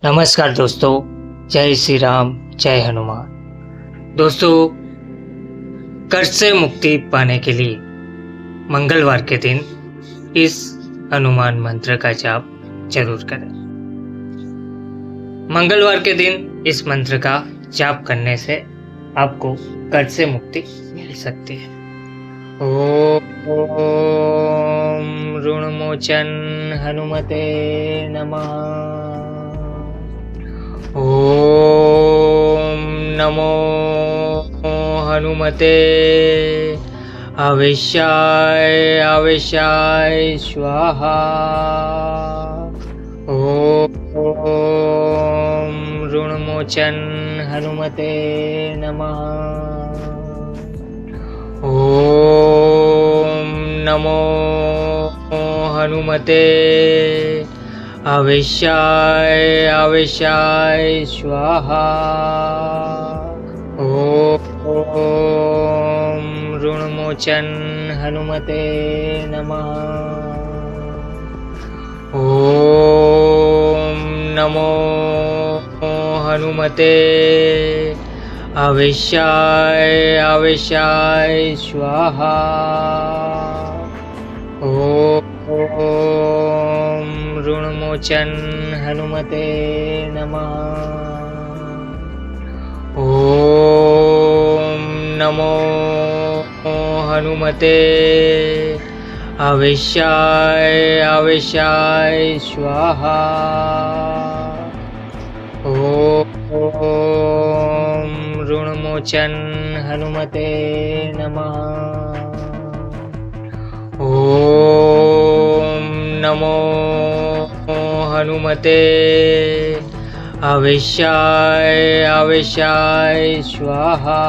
नमस्कार दोस्तों, जय श्री राम, जय हनुमान। दोस्तों, कर्ज से मुक्ति पाने के लिए मंगलवार के दिन इस हनुमान मंत्र का जाप जरूर करें। मंगलवार के दिन इस मंत्र का जाप करने से आपको कर्ज से मुक्ति मिल सकती है। ओम ऋणमोचन हनुमते नमः। ओम नमो हनुमते आवेशाय आवेशाय स्वाहा। ओम ऋणमोचन हनुमते नमः। ओम नमो हनुमते आवेशाय आवेशाय स्वाहा। ओम ऋणमोचन हनुमते नमः। ओम नमो हनुमते आवेशाय आवेशाय स्वाहा। ओम ऋणमोचन हनुमते नमः। ओम नमो हनुमते आवेशाय आवेशाय स्वाहा। ओम ऋणमोचन हनुमते नमः। ओम नमो हनुमते आवेशाय आवेशाय स्वाहा।